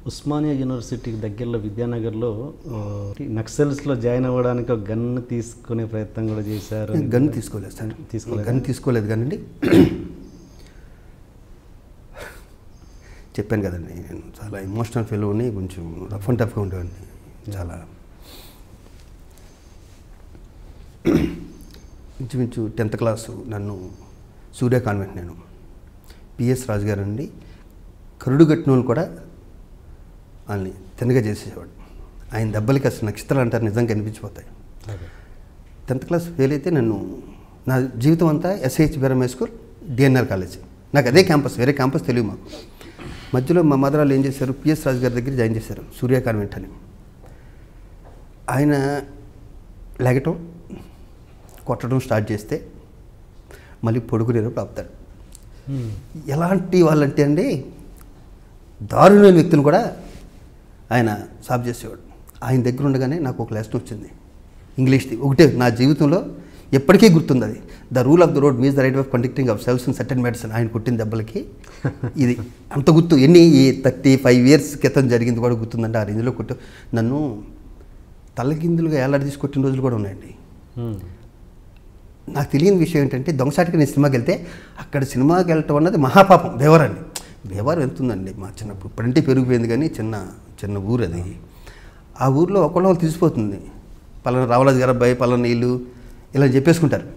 ఉస్మానియా యూనివర్సిటీకి దగ్గరలో విద్యానగర్లో నక్సల్స్లో జాయిన్ అవ్వడానికి ఒక గన్ తీసుకునే ప్రయత్నం కూడా చేశారు. గన్ తీసుకోలేదు సార్, గన్ తీసుకోలేదు కానండి. చెప్పాను కదండి, నేను చాలా ఎమోషనల్ ఫెలోని, కొంచెం రఫ్ అండ్ టఫ్గా ఉండేవాడిని. చాలా ఇంచుమించు 10th క్లాసు నన్ను సూర్య కాన్వెంట్, నేను పిఎస్ రాజు గారు అండి, కరుడు కట్టిన వాళ్ళు కూడా వాళ్ళని తిన్నగా చేసేవాడు. ఆయన దెబ్బలకి అసలు నక్షత్రాలు అంటారు, నిజంగా కనిపించిపోతాయి. 10th క్లాస్ ఫెయిల్ అయితే నన్ను, నా జీవితం అంతా SIH Beeram high school, DNR college, నాకు అదే క్యాంపస్, వేరే క్యాంపస్ తెలియదు మాకు. మధ్యలో మా మదర్ వాళ్ళు ఏం చేశారు, పిఎస్ రాజు గారి దగ్గర జాయిన్ చేశారు, సూర్య కాన్వెంట్ అని. ఆయన లెగటం కొట్టడం స్టార్ట్ చేస్తే మళ్ళీ పొడుగునేటప్పుడు ఆపుతాడు. ఎలాంటి వాళ్ళంటే అండి, దారుణమైన వ్యక్తులు కూడా ఆయన సాఫ్ చేసేవాడు. ఆయన దగ్గర ఉండగానే నాకు ఒక లెసన్ వచ్చింది ఇంగ్లీష్ది, ఒకటే నా జీవితంలో ఎప్పటికీ గుర్తుంది. అది the rule of the road means the right of conducting of cells in certain medicine. ఆయన కొట్టిన దెబ్బలకి ఇది అంత గుర్తు. ఎన్ని 35 years క్రితం జరిగింది కూడా గుర్తుందంటే, ఆ రేంజ్లో కొట్టు నన్ను తలకిందులుగా ఏలాడి తీసి కొట్టిన రోజులు కూడా ఉన్నాయండి. నాకు తెలియని విషయం ఏంటంటే, దొంగసాటికి నేను సినిమాకి వెళ్తే అక్కడ సినిమాకి వెళ్ళటం అన్నది మహాపాపం. దేవరండి, దేవరం ఎంత ఉందండి మా చిన్నప్పుడు, ఇప్పుడంటే పెరిగిపోయింది కానీ చిన్న ఊరు అది. ఆ ఊరిలో ఒకళ్ళు తీసిపోతుంది, పలానా రావరాజు గారు అబ్బాయి, పలానా నీళ్ళు ఇలా చెప్పేసుకుంటారు.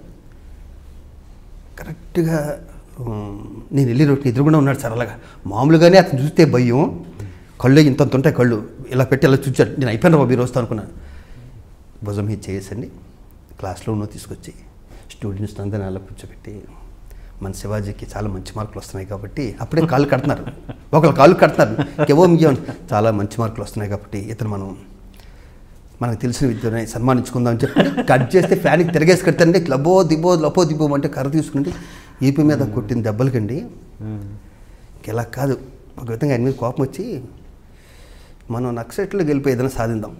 కరెక్ట్గా నేను వెళ్ళి రోడ్డు ఎదురుగుండా ఉన్నాడు సార్. అలాగా మామూలుగానే అతను చూస్తే భయం, కళ్ళు ఇంత ఉంటాయి, కళ్ళు ఇలా పెట్టి ఇలా చూచాడు. నేను అయిపోయిన బాబు ఈరోజు అనుకున్నాను. భుజం మీద చేయండి, క్లాస్లో ఉన్న తీసుకొచ్చి స్టూడెంట్స్ అందరినీ అలా కూర్చోబెట్టి, మన శివాజీకి చాలా మంచి మార్కులు వస్తున్నాయి కాబట్టి, అప్పుడే కాళ్ళు కడుతున్నారు, ఒకళ్ళు కాళ్ళు కడుతున్నారు, కేవో మిగం చాలా మంచి మార్కులు వస్తున్నాయి కాబట్టి ఇతను మనకు తెలిసిన విద్యని సన్మానించుకుందాం అని చెప్పి కట్ చేస్తే ఫ్యాన్కి తిరగేసి కడతారండి. లబో దిబో అంటే కర్ర తీసుకుంటే ఈపీ మీద కొట్టిన దెబ్బలకండి ఇలా కాదు, ఒక విధంగా ఆయన మీద కోపం వచ్చి మనం నక్సలైట్లో గెలిపి ఏదైనా సాధిద్దాం,